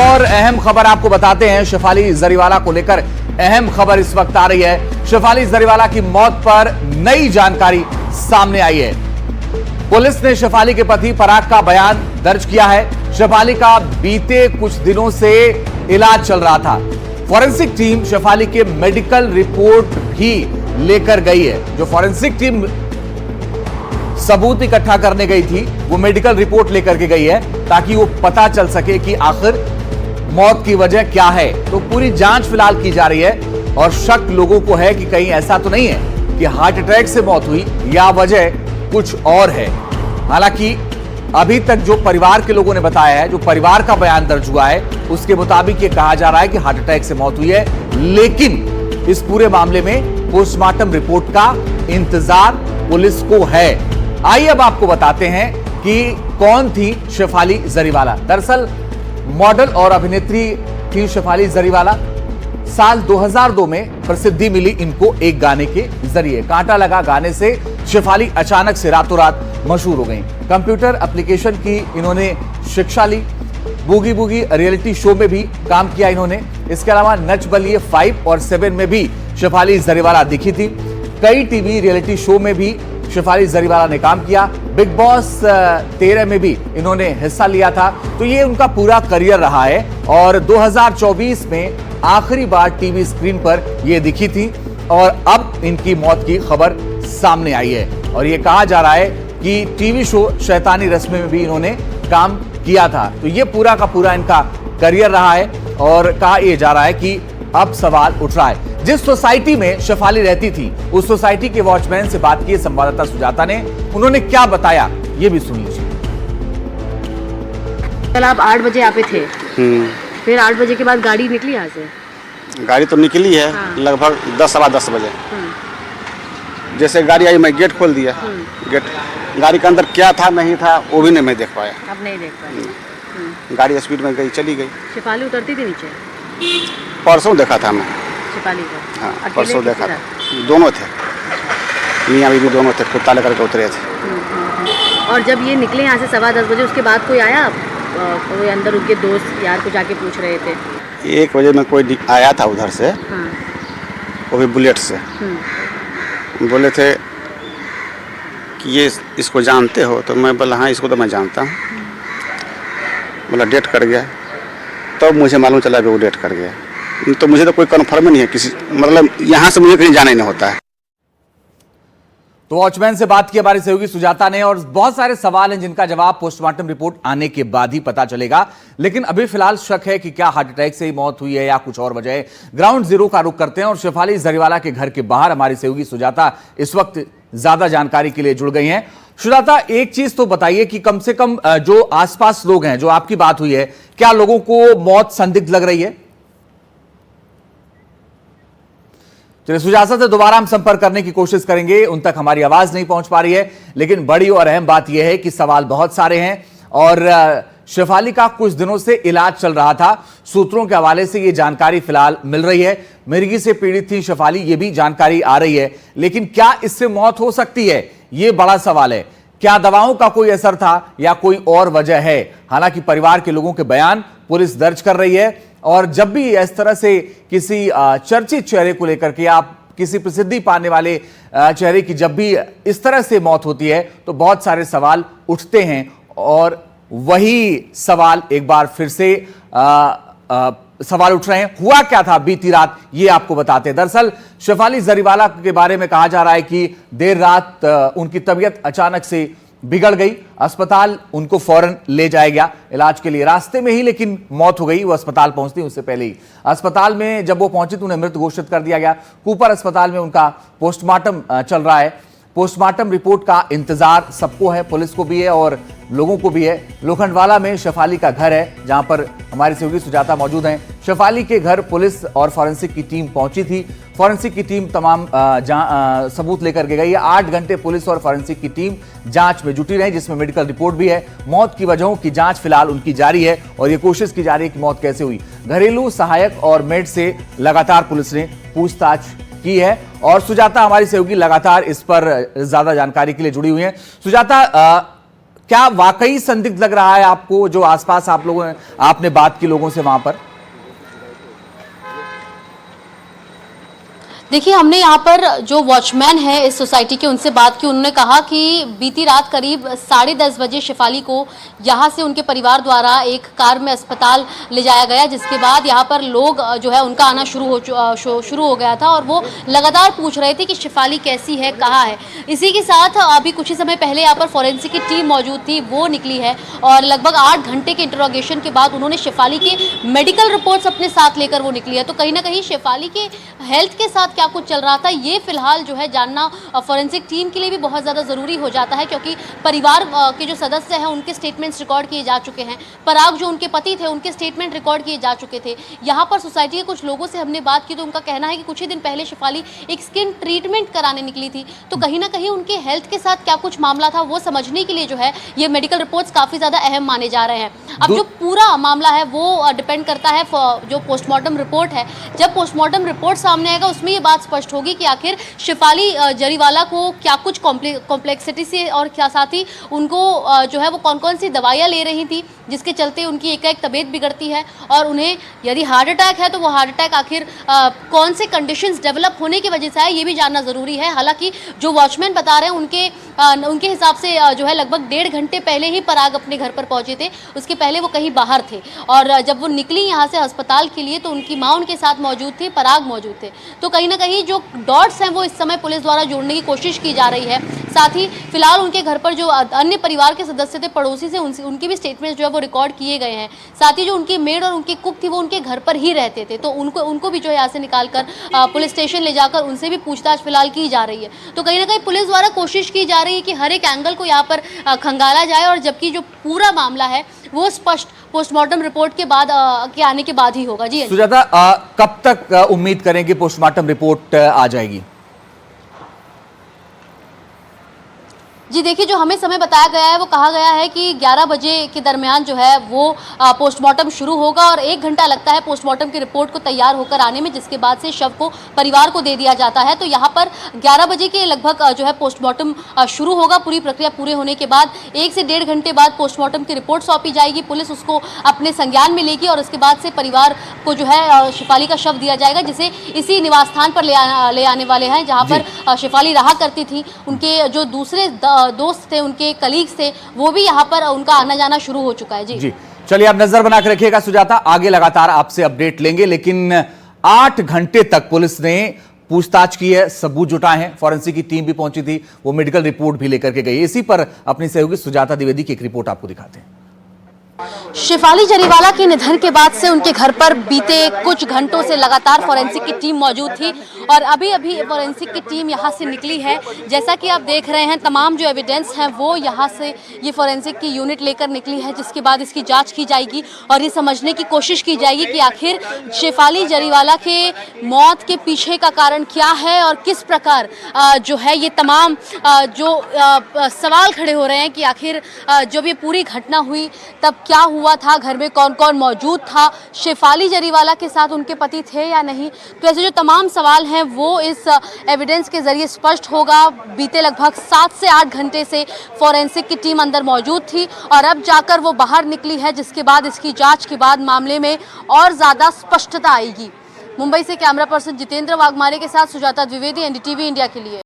और अहम खबर आपको बताते हैं। शेफाली जरीवाला को लेकर अहम खबर इस वक्त आ रही है। शेफाली जरीवाला की मौत पर नई जानकारी सामने आई है। पुलिस ने शेफाली के पति पराग का बयान दर्ज किया है। शेफाली का बीते कुछ दिनों से इलाज चल रहा था। फॉरेंसिक टीम शेफाली के मेडिकल रिपोर्ट भी लेकर गई है। जो फॉरेंसिक टीम सबूत इकट्ठा करने गई थी वो मेडिकल रिपोर्ट लेकर के गई है ताकि वो पता चल सके कि आखिर मौत की वजह क्या है। तो पूरी जांच फिलहाल की जा रही है और शक लोगों को है कि कहीं ऐसा तो नहीं है कि हार्ट अटैक से मौत हुई या वजह कुछ और है। हालांकि अभी तक जो परिवार के लोगों ने बताया है, जो परिवार का बयान दर्ज हुआ है, उसके मुताबिक ये कहा जा रहा है कि हार्ट अटैक से मौत हुई है। लेकिन इस पूरे मामले में पोस्टमार्टम रिपोर्ट का इंतजार पुलिस को है। आइए अब आपको बताते हैं कि कौन थी शेफाली जरीवाला। दरअसल मॉडल और अभिनेत्री थी शेफाली जरीवाला। साल 2002 में प्रसिद्धि मिली इनको एक गाने के जरिए। कांटा लगा गाने से शेफाली अचानक से रातों रात मशहूर हो गई। कंप्यूटर एप्लीकेशन की इन्होंने शिक्षा ली। बूगी बूगी रियलिटी शो में भी काम किया इन्होंने। इसके अलावा नच बलिए 5 और 7 में भी शेफाली जरीवाला दिखी थी। कई टीवी रियलिटी शो में भी शेफाली जरीवाला ने काम किया। बिग बॉस 13 में भी इन्होंने हिस्सा लिया था। तो ये उनका पूरा करियर रहा है और 2024 में आखिरी बार टीवी स्क्रीन पर ये दिखी थी और अब इनकी मौत की खबर सामने आई है। और ये कहा जा रहा है कि टीवी शो शैतानी रस्में में भी इन्होंने काम किया था। तो ये पूरा का पूरा इनका करियर रहा है और कहा यह जा रहा है कि अब सवाल उठ रहा है। जिस सोसाइटी में शेफाली रहती थी उस सोसाइटी के वॉचमैन से बात की संवाददाता सुजाता ने। उन्होंने क्या बताया ये भी सुन लीजिए। कल आप 8 बजे यहाँ पे थे। फिर 8 बजे के बाद गाड़ी निकली यहाँ से? गाड़ी तो निकली है। हाँ। लगभग 10 सवा 10 बजे। जैसे गाड़ी आई मैं गेट खोल दिया। गेट गाड़ी के अंदर क्या था नहीं था वो भी नहीं मैं देख पाया। अब नहीं देख पाया। गाड़ी स्पीड में गई चली गई। शेफाली उतरती थी नीचे? परसों देखा था मैं शेफाली को। हाँ परसों देखा था। दोनों थे, मियाँ बीवी दोनों थे, कुत्ता लेकर के उतरे थे। और जब ये निकले यहाँ से सवा 10 बजे उसके बाद कोई आया? कोई अंदर उनके दोस्त यार को जाके पूछ रहे थे? 1 बजे में कोई आया था उधर से। हाँ। वो भी बुलेट से। बोले थे कि ये इसको जानते हो? तो मैं बोला हाँ इसको तो मैं जानता हूँ। बोला डेट कर गया। तो मुझे मालूम चला कि वो डेट कर गया। तो मुझे तो कोई कन्फर्म नहीं है किसी, मतलब यहाँ से मुझे कहीं जाना ही नहीं होता है। तो वॉचमैन से बात की हमारी सहयोगी सुजाता ने और बहुत सारे सवाल हैं जिनका जवाब पोस्टमार्टम रिपोर्ट आने के बाद ही पता चलेगा। लेकिन अभी फिलहाल शक है कि क्या हार्ट अटैक से ही मौत हुई है या कुछ और वजह है। ग्राउंड जीरो का रुख करते हैं और शेफाली जरीवाला के घर के बाहर हमारी सहयोगी सुजाता इस वक्त ज्यादा जानकारी के लिए जुड़ गई हैं। सुजाता, एक चीज तो बताइए कि कम से कम जो आसपास लोग हैं, जो आपकी बात हुई है, क्या लोगों को मौत संदिग्ध लग रही है? चलिए सुजाता से दोबारा हम संपर्क करने की कोशिश करेंगे, उन तक हमारी आवाज नहीं पहुंच पा रही है। लेकिन बड़ी और अहम बात यह है कि सवाल बहुत सारे हैं और शेफाली का कुछ दिनों से इलाज चल रहा था। सूत्रों के हवाले से यह जानकारी फिलहाल मिल रही है। मिर्गी से पीड़ित थी शेफाली, यह भी जानकारी आ रही है। लेकिन क्या इससे मौत हो सकती है, यह बड़ा सवाल है। क्या दवाओं का कोई असर था या कोई और वजह है? हालांकि परिवार के लोगों के बयान पुलिस दर्ज कर रही है और जब भी इस तरह से किसी चर्चित चेहरे को लेकर के या किसी प्रसिद्धि पाने वाले चेहरे की जब भी इस तरह से मौत होती है तो बहुत सारे सवाल उठते हैं। और वही सवाल एक बार फिर से सवाल उठ रहे हैं। हुआ क्या था बीती रात, ये आपको बताते हैं। दरअसल शेफाली जरीवाला के बारे में कहा जा रहा है कि देर रात उनकी तबीयत अचानक से बिगड़ गई। अस्पताल उनको फौरन ले जाया गया इलाज के लिए। रास्ते में ही लेकिन मौत हो गई। वो अस्पताल पहुंचती उससे पहले ही अस्पताल में जब वो पहुंची तो उन्हें मृत घोषित कर दिया गया। कूपर अस्पताल में उनका पोस्टमार्टम चल रहा है। पोस्टमार्टम रिपोर्ट का इंतजार सबको है, पुलिस को भी है और लोगों को भी है। लोखंडवाला में शेफाली का घर है जहां पर हमारी सहयोगी सुजाता मौजूद हैं। शेफाली के घर पुलिस और फॉरेंसिक की टीम पहुंची थी। फॉरेंसिक की टीम तमाम सबूत लेकर के गई है। 8 घंटे पुलिस और फॉरेंसिक की टीम जांच में जुटी रही, जिसमें मेडिकल रिपोर्ट भी है। मौत की वजहों की जांच फिलहाल उनकी जारी है और ये कोशिश की जा रही है कि मौत कैसे हुई। घरेलू सहायक और मेड से लगातार पुलिस ने पूछताछ की है और सुजाता हमारी सहयोगी लगातार इस पर ज्यादा जानकारी के लिए जुड़ी हुई है। सुजाता, क्या वाकई संदिग्ध लग रहा है आपको, जो आसपास आप लोगों आपने बात की लोगों से वहां पर? देखिए, हमने यहाँ पर जो वॉचमैन है इस सोसाइटी के, उनसे बात की। उन्होंने कहा कि बीती रात करीब 10:30 बजे शेफाली को यहाँ से उनके परिवार द्वारा एक कार में अस्पताल ले जाया गया, जिसके बाद यहाँ पर लोग जो है उनका आना शुरू हो गया था और वो लगातार पूछ रहे थे कि शेफाली कैसी है, कहाँ है। इसी के साथ अभी कुछ ही समय पहले यहाँ पर फॉरेंसिक की टीम मौजूद थी, वो निकली है और लगभग 8 घंटे के इंटरोगेशन के बाद उन्होंने शेफाली के मेडिकल रिपोर्ट्स अपने साथ लेकर वो निकली है। तो कहीं ना कहीं शेफाली के हेल्थ के साथ क्या कुछ चल रहा था, ये फिलहाल जो है जानना फॉरेंसिक टीम के लिए भी बहुत ज़्यादा ज़रूरी हो जाता है, क्योंकि परिवार के जो सदस्य हैं उनके स्टेटमेंट्स रिकॉर्ड किए जा चुके हैं। पराग जो उनके पति थे, उनके स्टेटमेंट रिकॉर्ड किए जा चुके थे। यहाँ पर सोसाइटी के कुछ लोगों से हमने बात की तो उनका कहना है कि कुछ ही दिन पहले शेफाली एक स्किन ट्रीटमेंट कराने निकली थी, तो कहीं ना कहीं उनके हेल्थ के साथ क्या कुछ मामला था वो समझने के लिए जो है ये मेडिकल रिपोर्ट्स काफ़ी ज़्यादा अहम माने जा रहे हैं। अब जो पूरा मामला है वो डिपेंड करता है जो पोस्टमार्टम रिपोर्ट है। जब पोस्टमार्टम रिपोर्ट सामने आएगा उसमें ये बात स्पष्ट होगी कि आखिर शेफाली जरीवाला को क्या कुछ कॉम्प्लेक्सिटी से और क्या साथ ही उनको जो है वो कौन कौन सी दवाइयाँ ले रही थी जिसके चलते उनकी एक तबीयत बिगड़ती है, और उन्हें यदि हार्ट अटैक है तो वो हार्ट अटैक आखिर कौन से कंडीशंस डेवलप होने की वजह से है, ये भी जानना ज़रूरी है। हालांकि जो वॉचमैन बता रहे हैं उनके हिसाब से जो है लगभग 1.5 घंटे पहले ही पराग अपने घर पर पहुंचे थे, उसके पहले वो कहीं बाहर थे और जब वो निकली यहाँ से अस्पताल के लिए तो उनकी माँ उनके साथ मौजूद थी, पराग मौजूद थे। तो कहीं ना कहीं जो डॉट्स हैं वो इस समय पुलिस द्वारा जोड़ने की कोशिश की जा रही है। साथ ही फिलहाल उनके घर पर जो अन्य परिवार के सदस्य थे, पड़ोसी से, उनके भी स्टेटमेंट जो है वो रिकॉर्ड किए गए हैं। साथ ही जो उनकी मेड और उनकी कुक थी वो उनके घर पर ही रहते थे, तो उनको भी जो है यहाँ से निकालकर पुलिस स्टेशन ले जाकर उनसे भी पूछताछ फिलहाल की जा रही है। तो कहीं ना कहीं पुलिस द्वारा कोशिश की जा रही है कि हर एक एंगल को यहाँ पर खंगाला जाए, और जबकि जो पूरा मामला है वो स्पष्ट पोस्टमार्टम रिपोर्ट के बाद के आने के बाद ही होगा। जी सुजाता, कब तक उम्मीद करें कि पोस्टमार्टम रिपोर्ट आ जाएगी? जी देखिए, जो हमें समय बताया गया है वो कहा गया है कि 11 बजे के दरमियान जो है वो पोस्टमार्टम शुरू होगा और 1 घंटा लगता है पोस्टमार्टम की रिपोर्ट को तैयार होकर आने में, जिसके बाद से शव को परिवार को दे दिया जाता है। तो यहाँ पर 11 बजे के लगभग जो है पोस्टमार्टम शुरू होगा। पूरी प्रक्रिया पूरे होने के बाद 1 से 1.5 घंटे बाद पोस्टमार्टम की रिपोर्ट सौंपी जाएगी, पुलिस उसको अपने संज्ञान में लेगी और उसके बाद से परिवार को जो है शेफाली का शव दिया जाएगा, जिसे इसी निवास स्थान पर ले आने वाले हैं जहाँ पर शेफाली रहा करती थी। उनके जो दूसरे दोस्त थे, उनके कलीग्स थे, वो भी यहाँ पर उनका आना जाना शुरू हो चुका है। जी चलिए, आप नजर बना के रखिएगा सुजाता, आगे लगातार आपसे अपडेट लेंगे। लेकिन 8 घंटे तक पुलिस ने पूछताछ की है, सबूत जुटाए हैं, फॉरेंसिक की टीम भी पहुंची थी, वो मेडिकल रिपोर्ट भी लेकर के गई। इसी पर अपनी सहयोगी सुजाता द्विवेदी की एक रिपोर्ट आपको दिखाते हैं। शेफाली जरीवाला के निधन के बाद से उनके घर पर बीते कुछ घंटों से लगातार फॉरेंसिक की टीम मौजूद थी और अभी अभी फॉरेंसिक की टीम यहां से निकली है। जैसा कि आप देख रहे हैं, तमाम जो एविडेंस हैं वो यहां से ये फॉरेंसिक की यूनिट लेकर निकली है, जिसके बाद इसकी जांच की जाएगी और ये समझने की कोशिश की जाएगी कि आखिर शेफाली जरीवाला के मौत के पीछे का कारण क्या है और किस प्रकार जो है ये तमाम जो सवाल खड़े हो रहे हैं कि आखिर जब ये पूरी घटना हुई तब क्या हुआ था, घर में कौन कौन मौजूद था, शेफाली जरीवाला के साथ उनके पति थे या नहीं। तो ऐसे जो तमाम सवाल हैं वो इस एविडेंस के जरिए स्पष्ट होगा। बीते लगभग 7 से 8 घंटे से फॉरेंसिक की टीम अंदर मौजूद थी और अब जाकर वो बाहर निकली है, जिसके बाद इसकी जांच के बाद मामले में और ज़्यादा स्पष्टता आएगी। मुंबई से कैमरा पर्सन जितेंद्र वाघमारे के साथ सुजाता द्विवेदी, एनडीटीवी इंडिया के लिए।